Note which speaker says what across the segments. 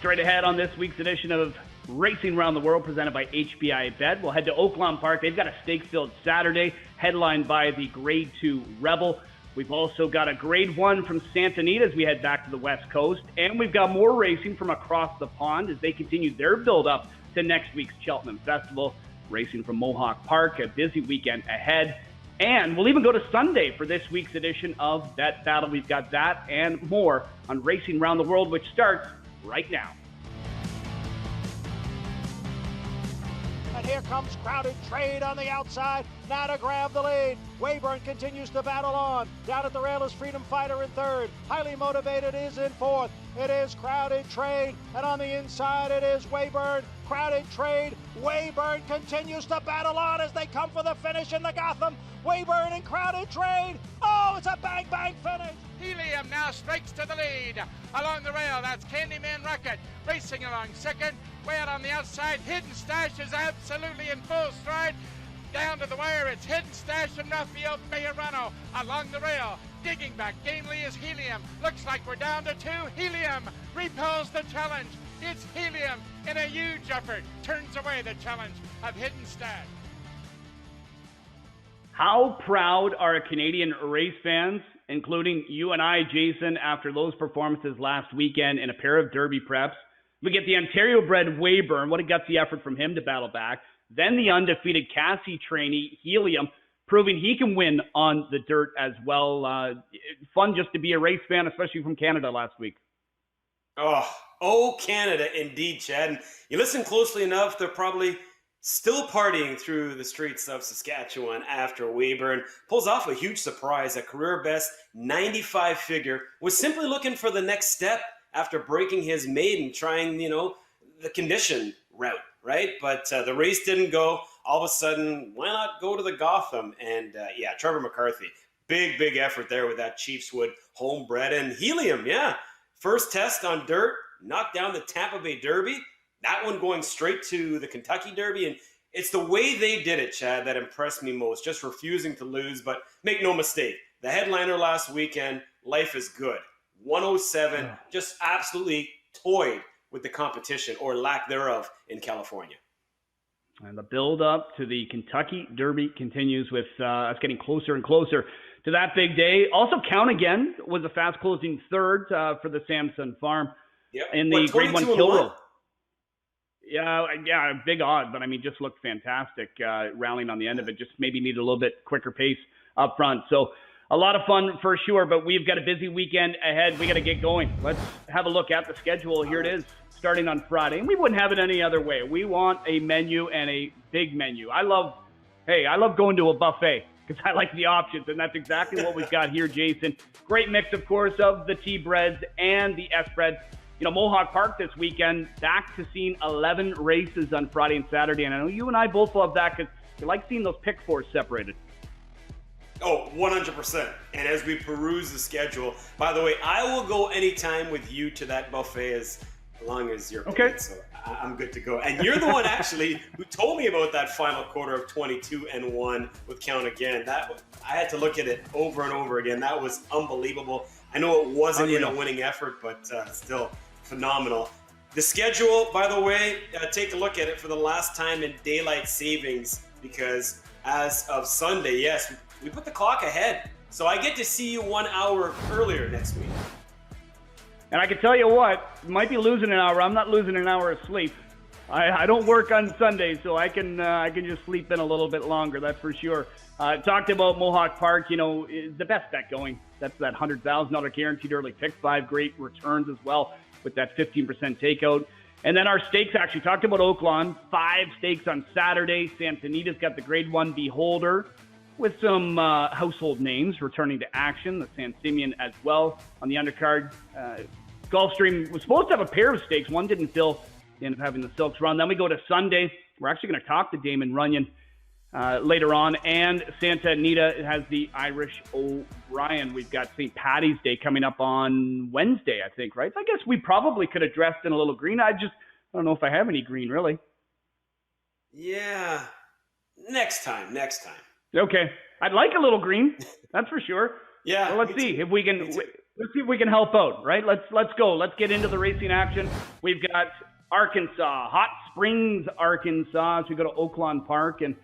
Speaker 1: Straight ahead on this week's edition of Racing Around the World presented by HPITV. We'll head to Oaklawn Park. They've got a stakes-filled Saturday headlined by the Grade 2 Rebel. We've also got a Grade 1 from Santa Anita as we head back to the West Coast. And we've got more racing from across the pond as they continue their build-up to next week's Cheltenham Festival. Racing from Mohawk Park, a busy weekend ahead. And we'll even go to Sunday for this week's edition of Bet Battle. We've got that and more on Racing Around the World, which starts right now.
Speaker 2: And here comes Crowded Trade on the outside, now to grab the lead. Weyburn continues to battle on. Down at the rail is Freedom Fighter in third. Highly Motivated is in fourth. It is Crowded Trade, and on the inside it is Weyburn. Crowded Trade, Weyburn continues to battle on as they come for the finish in the Gotham. Weyburn and Crowded Trade, oh, it's a bang-bang finish.
Speaker 3: Helium now strikes to the lead. Along the rail, that's Candyman Rocket racing along second. Way out on the outside, Hidden Stash is absolutely in full stride. Down to the wire, it's Hidden Stash from Rafael Bejarano. Along the rail, digging back gamely is Helium. Looks like we're down to two. Helium repels the challenge. It's Helium in a huge effort. Turns away the challenge of Hidden Stash.
Speaker 1: How proud are Canadian race fans, including you and I, Jason, after those performances last weekend in a pair of Derby preps? We get the Ontario-bred Weyburn. What a gutsy effort from him to battle back. Then the undefeated Cassie trainee, Helium, proving he can win on the dirt as well. Fun just to be a race fan, especially from Canada last week.
Speaker 4: Oh, Canada, indeed, Chad. And you listen closely enough, they're probably still partying through the streets of Saskatchewan after Weyburn pulls off a huge surprise. A career-best 95 figure, was simply looking for the next step after breaking his maiden, trying, the condition route, right? But the race didn't go. All of a sudden, why not go to the Gotham? And Trevor McCarthy, big effort there with that Chiefswood homebred. And Helium, first test on dirt, knocked down the Tampa Bay Derby. That one going straight to the Kentucky Derby. And it's the way they did it, Chad, that impressed me most. Just refusing to lose. But make no mistake, the headliner last weekend, Life is Good. 107, just absolutely toyed with the competition or lack thereof in California.
Speaker 1: And the build-up to the Kentucky Derby continues with us getting closer and closer to that big day. Also, Count Again was a fast-closing third for the Samson Farm in the Grade 1 Kill Rope. Yeah, big odd, but just looked fantastic rallying on the end of it. Just maybe needed a little bit quicker pace up front. So a lot of fun for sure, but we've got a busy weekend ahead. We got to get going. Let's have a look at the schedule. Here it is, starting on Friday. And we wouldn't have it any other way. We want a menu and a big menu. I love going to a buffet because I like the options, and that's exactly what we've got here, Jason. Great mix, of course, of the T-breads and the S-breads. Mohawk Park this weekend, back to seeing 11 races on Friday and Saturday. And I know you and I both love that because we like seeing those pick fours separated.
Speaker 4: Oh, 100%. And as we peruse the schedule, by the way, I will go anytime with you to that buffet as long as you're okay. So I'm good to go. And you're the one actually who told me about that final quarter of 22-1 with Count Again. I had to look at it over and over again. That was unbelievable. I know it wasn't in a winning effort, but still phenomenal. The schedule, by the way, take a look at it for the last time in daylight savings, because as of Sunday, yes, we put the clock ahead. So I get to see you 1 hour earlier next week.
Speaker 1: And I can tell you what, might be losing an hour. I'm not losing an hour of sleep. I don't work on Sundays, so I can just sleep in a little bit longer, that's for sure. Talked about Mohawk Park, the best bet going. That's that $100,000 guaranteed early pick, 5 great returns as well with that 15% takeout. And then our stakes, actually talked about Oaklawn, 5 stakes on Saturday. Santa Anita's got the Grade 1 Beholder with some household names returning to action. The San Simeon as well on the undercard. Gulfstream was supposed to have a pair of stakes. One didn't fill. They ended up having the Silks run. Then we go to Sunday. We're actually going to talk to Damon Runyon later on. And Santa Anita has the Irish O'Brien. We've got St. Paddy's Day coming up on Wednesday, I think, right? So I guess we probably could have dressed in a little green. I don't know if I have any green, really.
Speaker 4: Yeah. Next time.
Speaker 1: Okay. I'd like a little green. That's for sure.
Speaker 4: Yeah.
Speaker 1: Well, let's see if we can. let's see if we can help out, right? Let's go. Let's get into the racing action. We've got Arkansas, Hot Springs, Arkansas. So we go to Oaklawn Park, and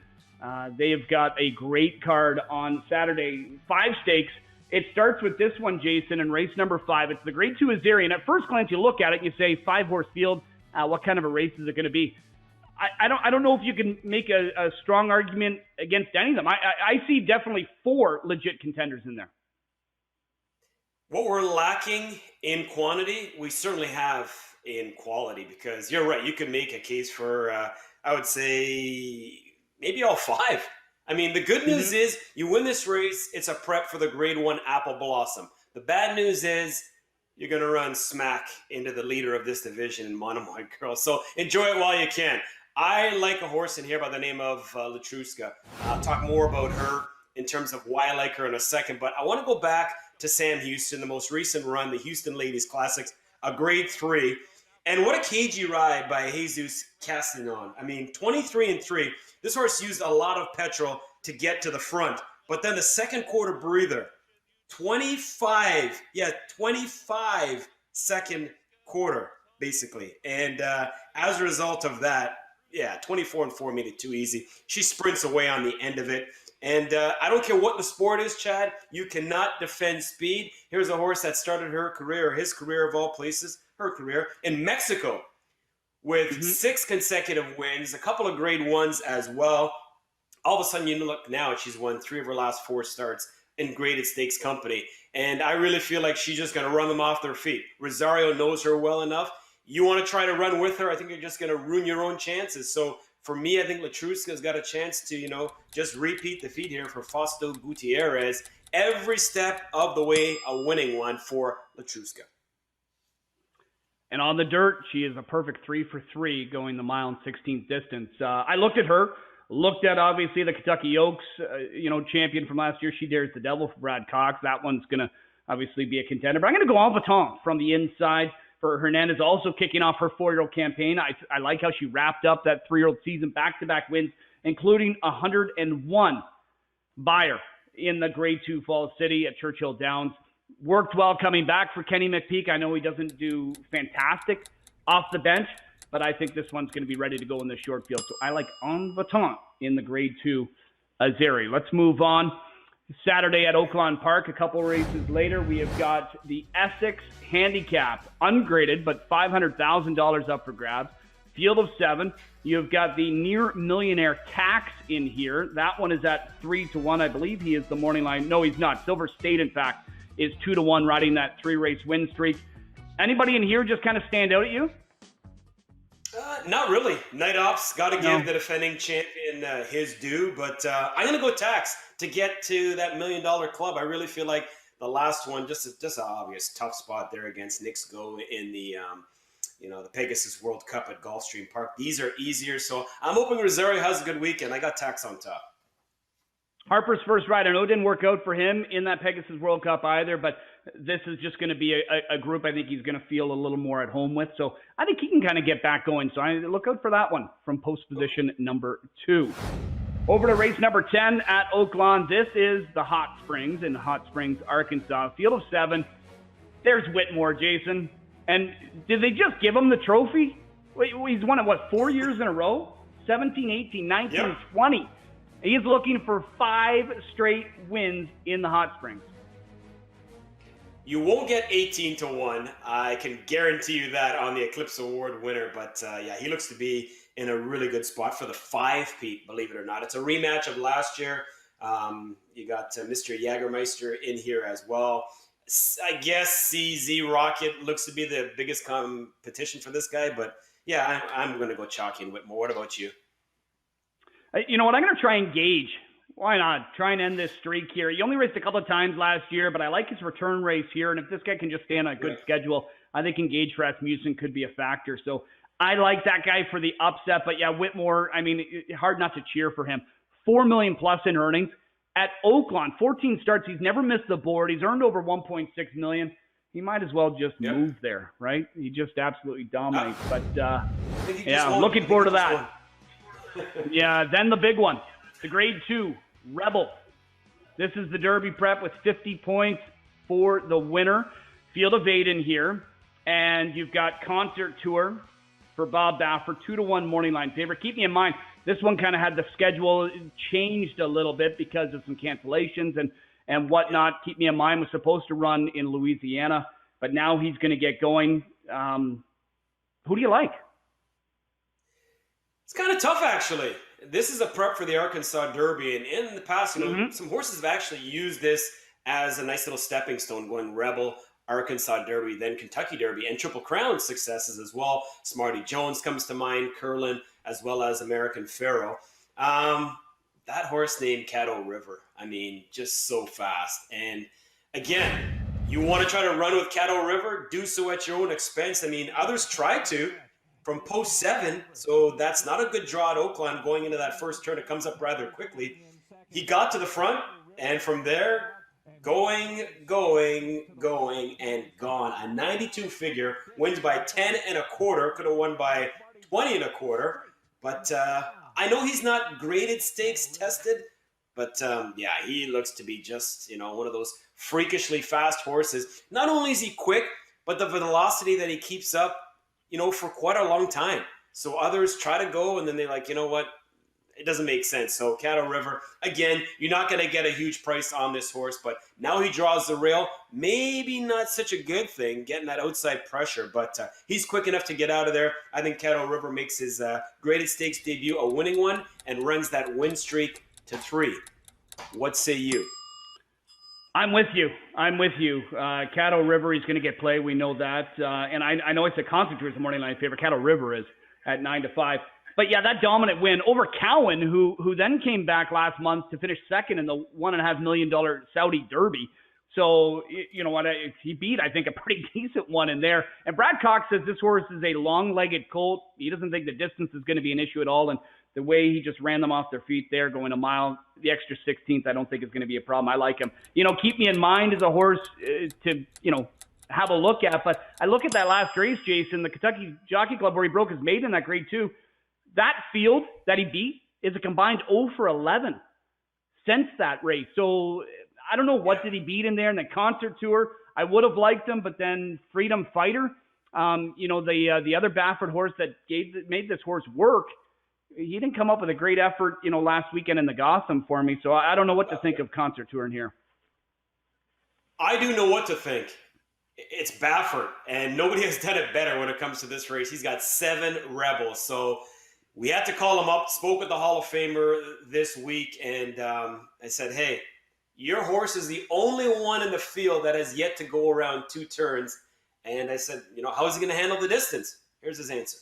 Speaker 1: they've got a great card on Saturday. 5 stakes. It starts with this one, Jason, in race number 5. It's the Grade 2 Azeri, and at first glance you look at it and you say 5-horse field. What kind of a race is it going to be? I don't know if you can make a strong argument against any of them. I see definitely 4 legit contenders in there.
Speaker 4: What we're lacking in quantity, we certainly have in quality, because you're right. You could make a case for, I would say, maybe all 5. I mean, the good news is you win this race, it's a prep for the Grade 1 Apple Blossom. The bad news is you're going to run smack into the leader of this division, Monomoy Girl. So enjoy it while you can. I like a horse in here by the name of Latruska. I'll talk more about her in terms of why I like her in a second, but I want to go back to Sam Houston, the most recent run, the Houston Ladies Classics, a Grade 3. And what a cagey ride by Jesus Castanon. I mean, 23-3. This horse used a lot of petrol to get to the front. But then the second quarter breather, 25 second quarter, basically. And as a result of that, 24-4 made it too easy. She sprints away on the end of it. And I don't care what the sport is, Chad, you cannot defend speed. Here's a horse that started her career, his career of all places, her career, in Mexico with 6 consecutive wins, a couple of Grade 1s as well. All of a sudden, you look now, she's won 3 of her last 4 starts in graded stakes company. And I really feel like she's just going to run them off their feet. Rosario knows her well enough. You want to try to run with her, I think you're just going to ruin your own chances. So for me, I think Latruska's got a chance to, just repeat the feat here for Fausto Gutierrez. Every step of the way, a winning one for Latruska.
Speaker 1: And on the dirt, she is a perfect 3 for 3 going the mile and 16th distance. I looked at her, looked at obviously the Kentucky Oaks, champion from last year. She dares the devil for Brad Cox. That one's going to obviously be a contender. But I'm going to go en baton from the inside for Hernandez, also kicking off her 4-year-old campaign. I like how she wrapped up that 3-year-old season, back-to-back wins, including 101 Buyer in the Grade 2 Falls City at Churchill Downs. Worked well coming back for Kenny McPeak. I know he doesn't do fantastic off the bench, but I think this one's going to be ready to go in the short field. So I like en baton in the Grade 2 Azeri. Let's move on. Saturday at Oaklawn Park, a couple races later, we have got the Essex Handicap, ungraded, but $500,000 up for grabs. Field of 7. You've got the Near Millionaire Tax in here. That one is at 3-1. I believe he is the morning line. No, he's not. Silver State, in fact, is 2-1, riding that 3-race win streak. Anybody in here just kind of stand out at you?
Speaker 4: Not really. Night Ops got to give the defending champion his due, but I'm going to go Tax to get to that $1 million club. I really feel like the last one, just an obvious tough spot there against Nick's Go in the the Pegasus World Cup at Gulfstream Park. These are easier, so I'm hoping Rosario has a good weekend. I got Tax on top.
Speaker 1: Harper's first ride, I know it didn't work out for him in that Pegasus World Cup either, but this is just going to be a group I think he's going to feel a little more at home with. So I think he can kind of get back going. So I look out for that one from post position number 2. Over to race number 10 at Oaklawn. This is the Hot Springs in Hot Springs, Arkansas. Field of 7. There's Whitmore, Jason. And did they just give him the trophy? Wait, he's won it, 4 years in a row? 17, 18, 19, 20. He's looking for 5 straight wins in the Hot Springs.
Speaker 4: You won't get 18-1. I can guarantee you that on the Eclipse Award winner. But he looks to be in a really good spot for the 5-peat, believe it or not. It's a rematch of last year. You got Mr. Jagermeister in here as well. I guess CZ Rocket looks to be the biggest competition for this guy. But I'm going to go Chalky and Whitmore. What about you?
Speaker 1: You know what? I'm going to try and gauge. Why not? Try and end this streak here. He only raced a couple of times last year, but I like his return race here. And if this guy can just stay on a good schedule, I think Engage for Rasmussen could be a factor. So I like that guy for the upset. But Whitmore, I mean, hard not to cheer for him. $4 million plus in earnings. At Oaklawn, 14 starts. He's never missed the board. He's earned over $1.6 million. He might as well just move there, right? He just absolutely dominates. But I'm looking forward to that. Then the big one, the Grade 2 Rebel. This is the Derby prep with 50 points. for the winner. Field of 8 in here. And you've got Concert Tour for Bob Baffert, 2-1 morning line favorite. Keep me in mind, this one kind of had the schedule changed a little bit because of some cancellations and whatnot. Keep me in mind, was supposed to run in Louisiana, but now he's going to get going. Who do you like?
Speaker 4: It's kind of tough, actually. This is a prep for the Arkansas Derby, and in the past, some horses have actually used this as a nice little stepping stone, going Rebel, Arkansas Derby, then Kentucky Derby, and Triple Crown successes as well. Smarty Jones comes to mind, Curlin, as well as American Pharaoh. That horse named Caddo River, I mean, just so fast. And again, you want to try to run with Caddo River, do so at your own expense. I mean, others tried to from post 7, so that's not a good draw at Oaklawn going into that first turn. It comes up rather quickly. He got to the front, and from there, going, and gone. A 92 figure, wins by 10 1/4. Could have won by 20 1/4. But I know he's not graded stakes tested, but yeah, he looks to be just, one of those freakishly fast horses. Not only is he quick, but the velocity that he keeps up, for quite a long time. So others try to go, and then they're like, you know what? It doesn't make sense. So Caddo River, again, you're not going to get a huge price on this horse, but now he draws the rail. Maybe not such a good thing, getting that outside pressure, but he's quick enough to get out of there. I think Caddo River makes his graded stakes debut a winning one and runs that win streak to 3. What say you?
Speaker 1: I'm with you. Caddo River, he's going to get play. We know that. And I know it's a Concert Tour, the morning line favorite. Caddo River is at 9-5. But yeah, that dominant win over Cowan, who then came back last month to finish second in the $1.5 million Saudi Derby. So, you know what, he beat, I think, a pretty decent one in there. And Brad Cox says this horse is a long-legged colt. He doesn't think the distance is going to be an issue at all. And the way he just ran them off their feet there, going a mile, the extra 16th, I don't think is going to be a problem. I like him. Keep me in mind as a horse to, have a look at. But I look at that last race, Jason, the Kentucky Jockey Club, where he broke his maiden in that grade 2. That field that he beat is a combined 0 for 11 since that race. So I don't know what did he beat in there in the Concert Tour. I would have liked him, but then Freedom Fighter, the other Baffert horse that made this horse work, he didn't come up with a great effort, last weekend in the Gotham for me. So I don't know what to think of Concert Tour in here.
Speaker 4: I do know what to think. It's Baffert, and nobody has done it better when it comes to this race. He's got 7 Rebels, so we had to call him up, spoke with the Hall of Famer this week, and I said, hey, your horse is the only one in the field that has yet to go around 2 turns. And I said, how is he going to handle the distance? Here's his answer.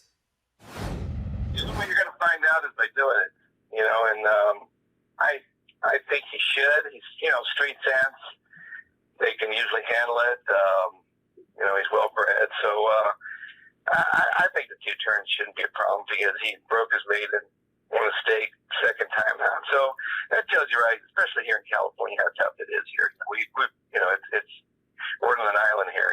Speaker 5: The only way you're going to find out is by doing it, and I think he should. He's, street sense. They can usually handle it. He's well-bred. So I think the 2 turns shouldn't be a problem because he broke his maiden, won a stake, second time out. So that tells you, right, especially here in California, how tough it is here. It's we're on an island here,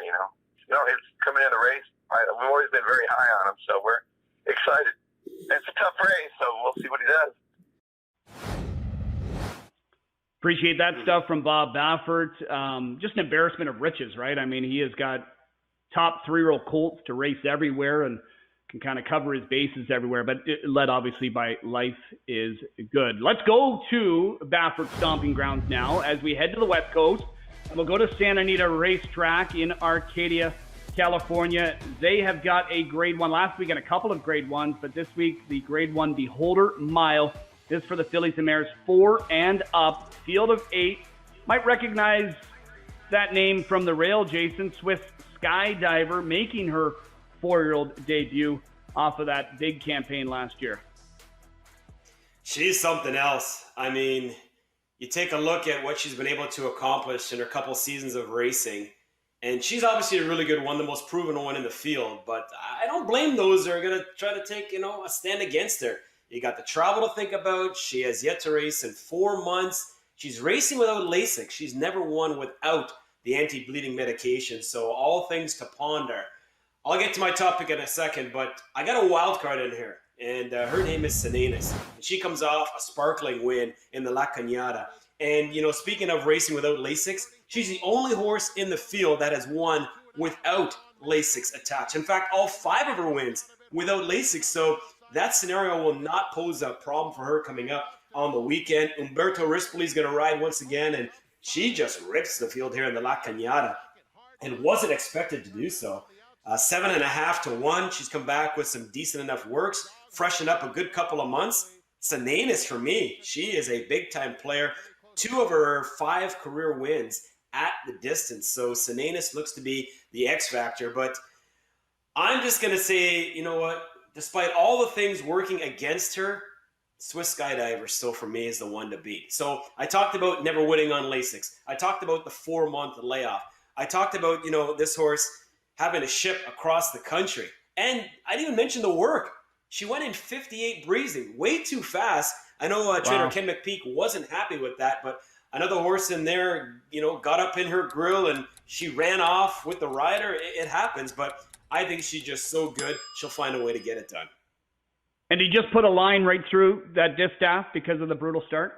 Speaker 5: No, it's coming in the race. We've always been very high on him, so we're excited. It's a tough race, so we'll see what he does.
Speaker 1: Appreciate that stuff from Bob Baffert. Just an embarrassment of riches, right? I mean, he has got top 3-year-old colts to race everywhere and can kind of cover his bases everywhere, but led obviously by Life is Good. Let's go to Baffert stomping grounds now as we head to the West Coast, and we'll go to Santa Anita Racetrack in Arcadia, California. They have got a grade 1 last week and a couple of grade 1s, but this week the grade 1 Beholder Mile. This for the fillies and mares 4 and up. Field of 8. Might recognize that name from the rail, Jason. Swiss Skydiver making her 4-year-old debut off of that big campaign last year.
Speaker 4: She's something else. I mean, you take a look at what she's been able to accomplish in her couple seasons of racing, and she's obviously a really good one, the most proven one in the field, but I don't blame those that are going to try to take, a stand against her. You got the travel to think about. She has yet to race in 4 months. She's racing without LASIK. She's never won without the anti-bleeding medication, so all things to ponder. I'll get to my topic in a second, but I got a wild card in here, and her name is Salinas. And she comes off a sparkling win in the La Cañada. And, speaking of racing without LASIK, She's the only horse in the field that has won without Lasix attached. In fact, all 5 of her wins without Lasix. So that scenario will not pose a problem for her coming up on the weekend. Umberto Rispoli is going to ride once again, and she just rips the field here in the La Cañada and wasn't expected to do so. 7.5 to 1. She's come back with some decent enough works, freshened up a good couple of months. Sananis for me, she is a big-time player. 2 of her 5 career wins at the distance. So Sananis looks to be the X factor. But I'm just going to say, you know what? Despite all the things working against her, Swiss Skydiver still for me is the one to beat. So I talked about never winning on Lasix. I talked about the 4-month layoff. I talked about, this horse having to ship across the country. And I didn't even mention the work. She went in 58 breezing, way too fast. I know trainer Ken McPeak wasn't happy with that, but another horse in there, got up in her grill and she ran off with the rider. It happens, but I think she's just so good, she'll find a way to get it done.
Speaker 1: And he just put a line right through that distaff because of the brutal start?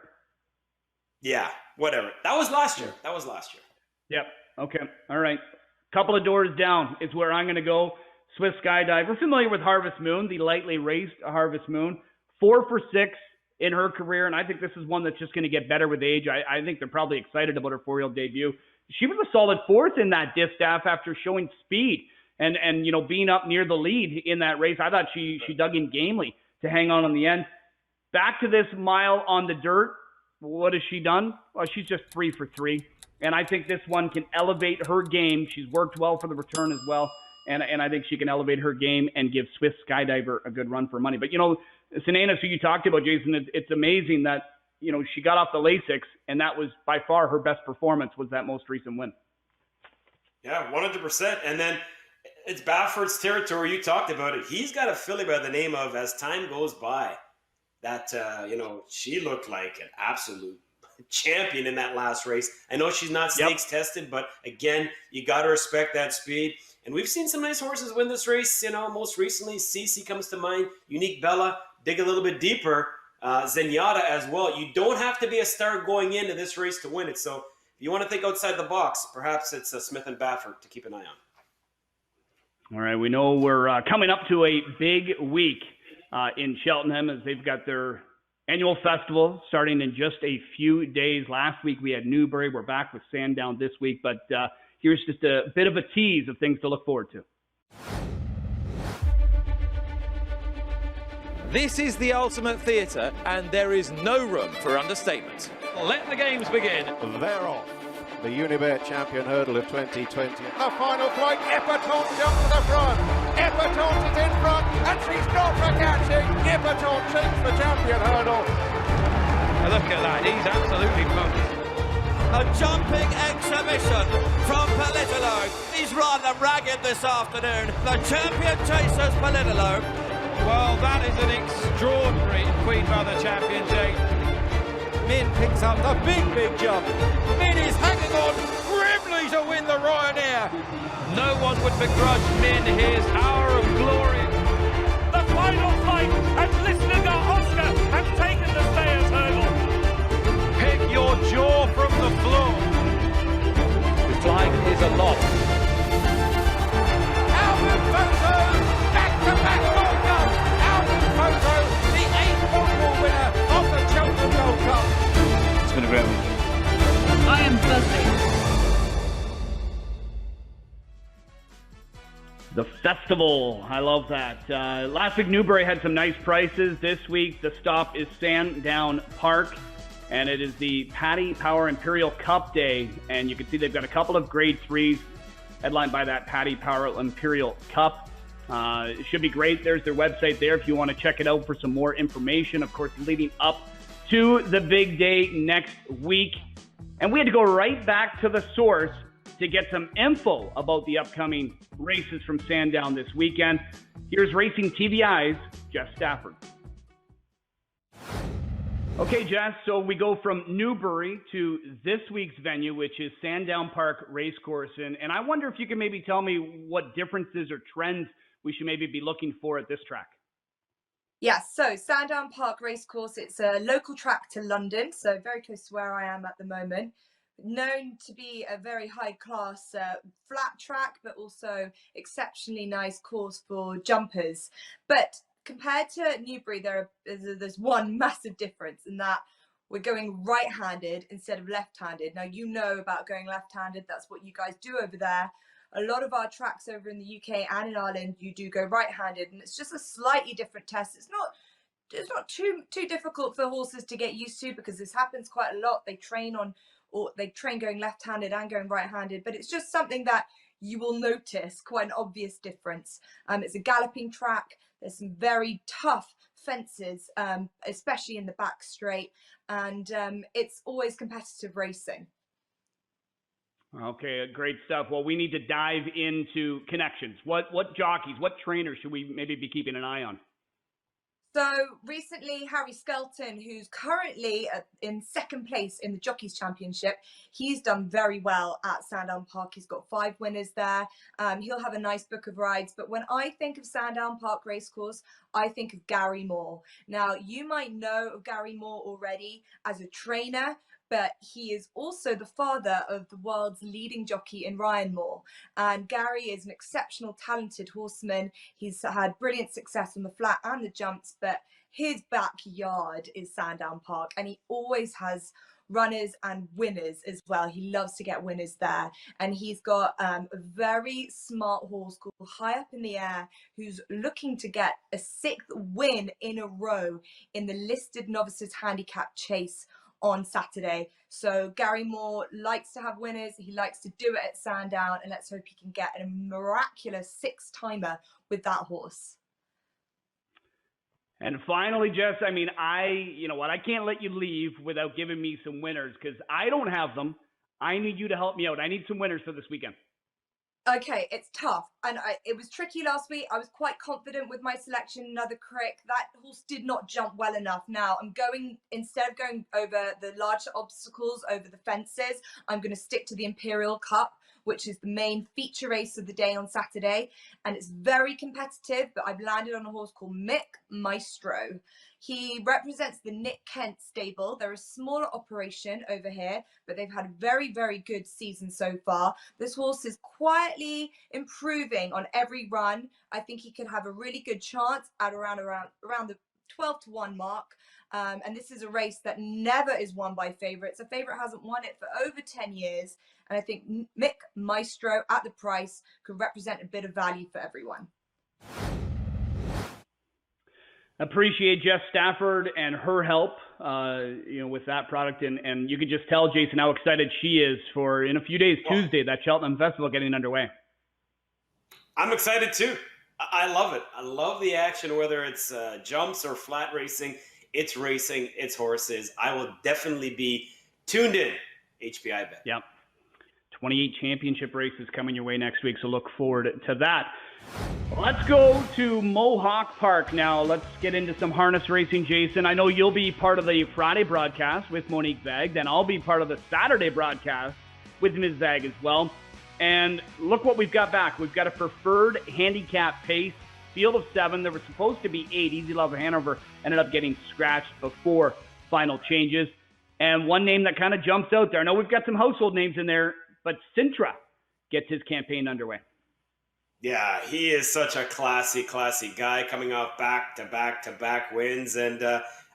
Speaker 4: Yeah, whatever. That was last year.
Speaker 1: Yep. Okay. All right. Couple of doors down is where I'm going to go. Swiss Skydive. We're familiar with Harvest Moon, the lightly raced Harvest Moon. 4 for 6 in her career, and I think this is one that's just going to get better with age. I think they're probably excited about her 4-year debut. She was a solid 4th in that distaff after showing speed and being up near the lead in that race. I thought she dug in gamely to hang on the end. Back to this mile on the dirt. What has she done? Well, she's just 3 for 3. And I think this one can elevate her game. She's worked well for the return as well. And I think she can elevate her game and give Swiss Skydiver a good run for money. But, Sananis, who you talked about, Jason, it's amazing that, she got off the Lasix, and that was by far her best performance was that most recent win.
Speaker 4: Yeah, 100%. And then it's Bafford's territory. You talked about it. He's got a filly by the name of As Time Goes By that, she looked like an absolute champion in that last race. I know she's not stakes tested, but again, you got to respect that speed. And we've seen some nice horses win this race. Most recently, Cece comes to mind. Unique Bella, dig a little bit deeper. Zenyatta as well. You don't have to be a star going into this race to win it. So if you want to think outside the box, perhaps it's Smith and Bafford to keep an eye on.
Speaker 1: All right, we know we're coming up to a big week in Cheltenham as they've got their annual festival starting in just a few days. Last week we had Newbury. We're back with Sandown this week, but here's just a bit of a tease of things to look forward to.
Speaker 6: This is the ultimate theatre, and there is no room for understatement. Let the games begin.
Speaker 2: They're off. The Unibet Champion Hurdle of 2020. The final flight, Epatante jumps to the front. Epatante is in front, and she's not for catching. Epatante takes the Champion Hurdle.
Speaker 6: Look at that, he's absolutely pumped.
Speaker 7: A jumping exhibition from Politolo. He's run ragged this afternoon. The champion chases Politolo.
Speaker 6: Well, that is an extraordinary Queen Mother champion, Jake.
Speaker 7: Min picks up the big jump.
Speaker 6: Min is hanging on grimly to win the Ryanair. No one would begrudge Min his hour of glory.
Speaker 8: The final flight, and Listener Oscar has taken the Stayers Hurdle.
Speaker 6: Pick your jaw from the floor.
Speaker 7: The flying is a lot.
Speaker 2: Alvin Photo, back-to-back Gold Cup. Alvin Photo, the 8th overall winner of the Cheltenham Gold Cup.
Speaker 1: It's been a great week.
Speaker 9: I am buzzing.
Speaker 1: The festival, I love that. Last week Newbury had some nice prices. This week the stop is Sandown Park, and it is the Paddy Power Imperial Cup Day. And you can see they've got a couple of grade 3s headlined by that Paddy Power Imperial Cup. It should be great. There's their website there if you want to check it out for some more information. Of course, leading up to the big day next week. And we had to go right back to the source to get some info about the upcoming races from Sandown this weekend. Here's Racing TVI's Jess Stafford. Okay, Jess, so we go from Newbury to this week's venue, which is Sandown Park Racecourse. And I wonder if you can maybe tell me what differences or trends we should maybe be looking for at this track.
Speaker 9: Yes, so Sandown Park Racecourse, it's a local track to London, so very close to where I am at the moment. known to be a very high-class flat track, but also exceptionally nice course for jumpers. But compared to Newbury, there's one massive difference in that we're going right-handed instead of left-handed. Now, you know about going left-handed. That's what you guys do over there. A lot of our tracks over in the UK and in Ireland, you do go right-handed, and it's just a slightly different test. It's not too difficult for horses to get used to, because this happens quite a lot. They train going left-handed and going right-handed, but it's just something that you will notice quite an obvious difference. It's a galloping track. There's some very tough fences, especially in the back straight, and it's always competitive racing.
Speaker 1: Okay, great stuff. Well, we need to dive into connections. What jockeys, what trainers should we maybe be keeping an eye on?
Speaker 9: So recently, Harry Skelton, who's currently in second place in the Jockeys Championship, he's done very well at Sandown Park. He's got 5 winners there. He'll have a nice book of rides. But when I think of Sandown Park Racecourse, I think of Gary Moore. Now, you might know of Gary Moore already as a trainer, but he is also the father of the world's leading jockey in Ryan Moore. And Gary is an exceptional, talented horseman. He's had brilliant success on the flat and the jumps, but his backyard is Sandown Park, and he always has runners and winners as well. He loves to get winners there, and he's got a very smart horse called High Up in the Air, who's looking to get a 6th win in a row in the listed novices handicap chase on Saturday. So Gary Moore likes to have winners. He likes to do it at Sandown, and let's hope he can get a miraculous 6-timer with that horse.
Speaker 1: And finally, Jess, I mean, you know what, I can't let you leave without giving me some winners, because I don't have them. I need you to help me out. I need some winners for this weekend.
Speaker 9: Okay, it's tough, and it was tricky last week. I was quite confident with my selection. Another crick, that horse did not jump well enough. Now I'm going, instead of going over the larger obstacles, over the fences, I'm going to stick to the Imperial Cup, which is the main feature race of the day on Saturday, and it's very competitive. But I've landed on a horse called Mick Maestro. He represents the Nick Kent stable. They're a smaller operation over here, but they've had a very, very good season so far. This horse is quietly improving on every run. I think he could have a really good chance at around the 12-1 mark. And this is a race that never is won by favourites. A favourite hasn't won it for over 10 years. And I think Mick Maestro at the price could represent a bit of value for everyone.
Speaker 1: Appreciate Jess Stafford and her help, with that product. And you can just tell, Jason, how excited she is for, in a few days, Tuesday, that Cheltenham Festival getting underway.
Speaker 4: I'm excited too. I love it. I love the action, whether it's jumps or flat racing. It's racing, it's horses. I will definitely be tuned in. HPI bet.
Speaker 1: Yep. 28 championship races coming your way next week, so look forward to that. Let's go to Mohawk Park now. Let's get into some harness racing, Jason. I know you'll be part of the Friday broadcast with Monique Vag. Then I'll be part of the Saturday broadcast with Ms. Vag as well. And look what we've got back. We've got a preferred handicap pace, field of 7. There was supposed to be 8. Easy Love of Hanover ended up getting scratched before final changes. And one name that kind of jumps out there, I know we've got some household names in there, but Sintra gets his campaign underway.
Speaker 4: Yeah, he is such a classy guy coming off back-to-back wins. And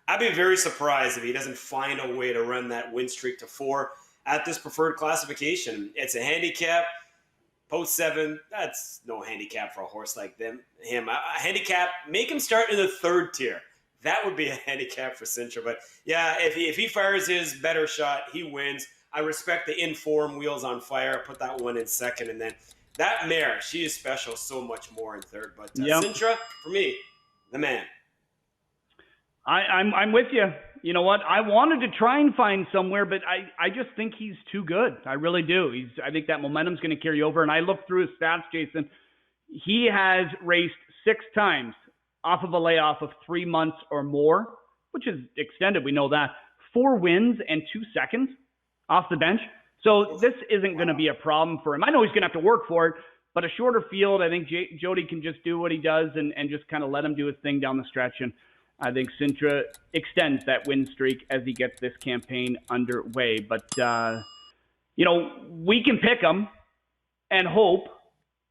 Speaker 4: I'd be very surprised if he doesn't find a way to run that win streak to 4 at this preferred classification. It's a handicap. Post 7, that's no handicap for a horse like him. A handicap, make him start in the 3rd tier. That would be a handicap for Sintra. But yeah, if he fires his better shot, he wins. I respect the in-form wheels on fire. Put that one in 2nd, and then that mare, she is special so much more in 3rd. But Sintra, for me, the man.
Speaker 1: I'm with you. You know what? I wanted to try and find somewhere, but I just think he's too good. I really do. I think that momentum's going to carry over. And I looked through his stats, Jason. He has raced 6 times off of a layoff of 3 months or more, which is extended. We know that. 4 wins and 2 seconds off the bench. So this isn't going to be a problem for him. I know he's going to have to work for it, but a shorter field, I think Jody can just do what he does and just kind of let him do his thing down the stretch. And I think Sintra extends that win streak as he gets this campaign underway. But we can pick them and hope,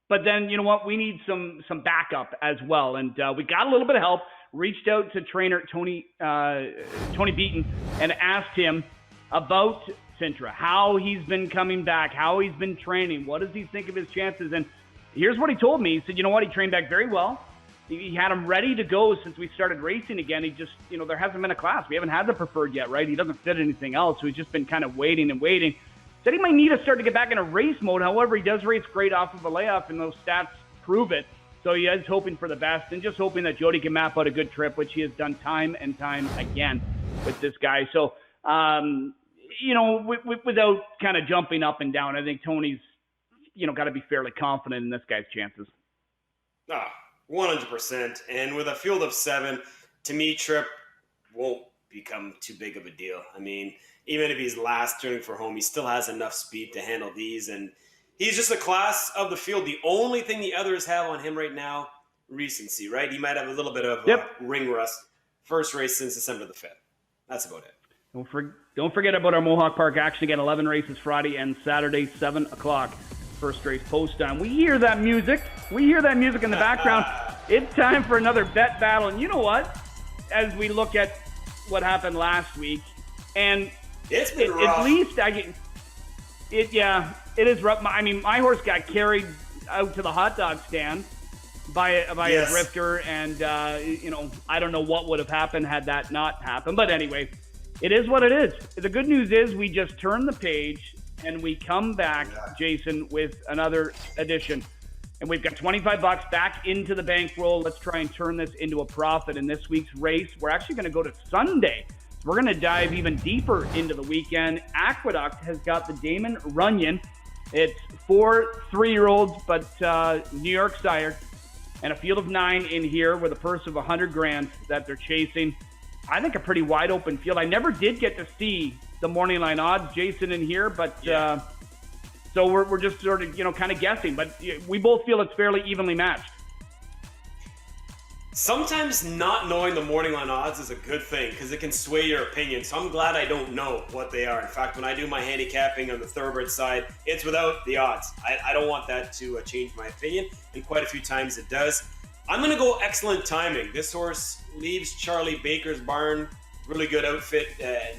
Speaker 1: but then, you know what? We need some backup as well. And we got a little bit of help, reached out to trainer Tony Beaton and asked him about Sintra, how he's been coming back, how he's been training, what does he think of his chances? And here's what he told me. He said, you know what? He trained back very well. He had him ready to go since we started racing again. He just, there hasn't been a class. We haven't had the preferred yet, right? He doesn't fit anything else. So he's just been kind of waiting and waiting. Said he might need to start to get back into race mode. However, he does race great off of a layoff, and those stats prove it. So he is hoping for the best and just hoping that Jody can map out a good trip, which he has done time and time again with this guy. So, without kind of jumping up and down, I think Tony's, got to be fairly confident in this guy's chances.
Speaker 4: 100%. And with a field of 7, to me, Tripp won't become too big of a deal. I mean, even if he's last turning for home, he still has enough speed to handle these. And he's just a class of the field. The only thing the others have on him right now, recency, right? He might have a little bit of ring rust. First race since December the 5th. That's about it.
Speaker 1: Don't forget about our Mohawk Park action again. 11 races Friday and Saturday, 7 o'clock. First race post time. We hear that music. We hear that music in the background. It's time for another bet battle. And you know what? As we look at what happened last week, and
Speaker 4: it's been rough.
Speaker 1: At least it is rough. I mean, my horse got carried out to the hot dog stand by a drifter, and I don't know what would have happened had that not happened. But anyway, it is what it is. The good news is we just turn the page and we come back, Jason, with another edition. And we've got $25 back into the bankroll. Let's try and turn this into a profit in this week's race. We're actually going to go to Sunday. We're going to dive even deeper into the weekend. Aqueduct has got the Damon Runyon. It's 4 3-year-olds, but New York sire, and a field of 9 in here with a purse of $100,000 that they're chasing. I think a pretty wide open field. I never did get to see the morning line odds, Jason, in here, but so we're just sort of kind of guessing. But we both feel it's fairly evenly matched.
Speaker 4: Sometimes not knowing the morning line odds is a good thing because it can sway your opinion. So I'm glad I don't know what they are. In fact, when I do my handicapping on the thoroughbred side, it's without the odds. I don't want that to change my opinion, and quite a few times it does. I'm going to go excellent timing. This horse leaves Charlie Baker's barn. Really good outfit,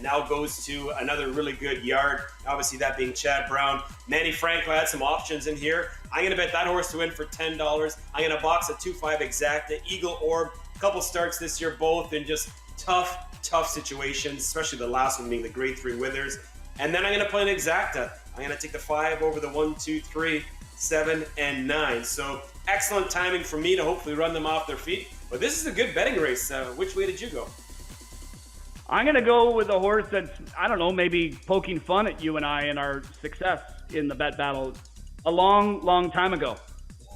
Speaker 4: now goes to another really good yard. Obviously, that being Chad Brown. Manny Franco had some options in here. I'm going to bet that horse to win for $10. I'm going to box a 2-5 exacta. Eagle Orb, a couple starts this year, both in just tough situations, especially the last one being the grade 3 Withers. And then I'm going to play an exacta. I'm going to take the 5 over the 1, 2, 3, 7, and 9. So excellent timing for me to hopefully run them off their feet. But this is a good betting race. Which way did you go?
Speaker 1: I'm going to go with a horse that's, I don't know, maybe poking fun at you and I and our success in the bet battle a long time ago.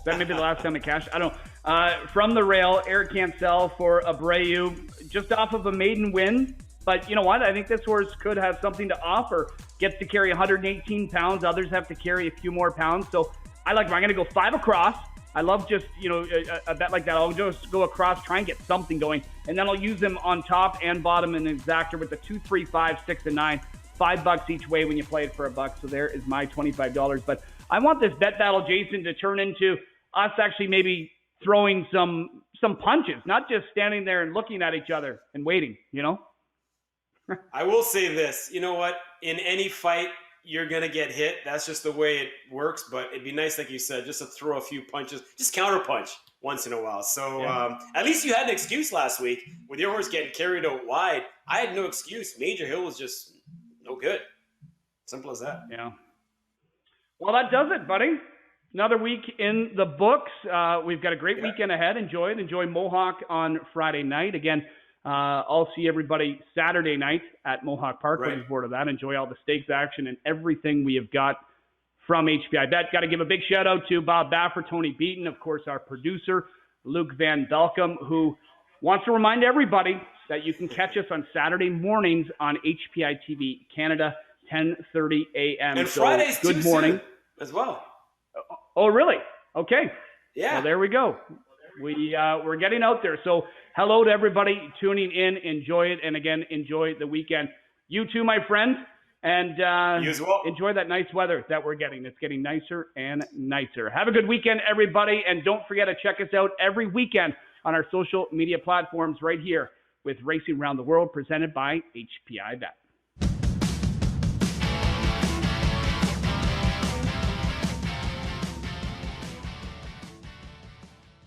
Speaker 1: That may be the last time it cashed. I don't know. From the rail, Eric Cancel for Abreu, just off of a maiden win. But you know what? I think this horse could have something to offer. Gets to carry 118 pounds. Others have to carry a few more pounds. So I like him. I'm going to go 5 across. I love just, a bet like that. I'll just go across, try and get something going. And then I'll use them on top and bottom in an exactor with the 2, 3, 5, 6, and 9. $5 each way when you play it for $1. So there is my $25. But I want this bet battle, Jason, to turn into us actually maybe throwing some punches, not just standing there and looking at each other and waiting,
Speaker 4: I will say this. You know what? In any fight, you're going to get hit. That's just the way it works. But it'd be nice, like you said, just to throw a few punches, just counterpunch once in a while. So at least you had an excuse last week with your horse getting carried out wide. I had no excuse. Major Hill was just no good. Simple as that.
Speaker 1: Yeah. Well, that does it, buddy. Another week in the books. We've got a great weekend ahead. Enjoy it. Enjoy Mohawk on Friday night. Again, I'll see everybody Saturday night at Mohawk Park. Looking forward to that. Enjoy all the stakes action and everything we have got from HPI Bet. Got to give a big shout out to Bob Baffer, Tony Beaton, of course, our producer, Luke Van Belkom, who wants to remind everybody that you can catch us on Saturday mornings on HPITV Canada, 10:30 a.m.
Speaker 4: And Fridays
Speaker 1: good morning
Speaker 4: as well.
Speaker 1: Oh, really? Okay.
Speaker 4: Yeah.
Speaker 1: Well, there we go. We're getting out there. So hello to everybody tuning in. Enjoy it. And again, enjoy the weekend. You too, my friend. And
Speaker 4: You as well.
Speaker 1: enjoy that nice weather that we're getting. It's getting nicer and nicer. Have a good weekend, everybody. And don't forget to check us out every weekend on our social media platforms right here with Racing Around the World, presented by HPI Bet.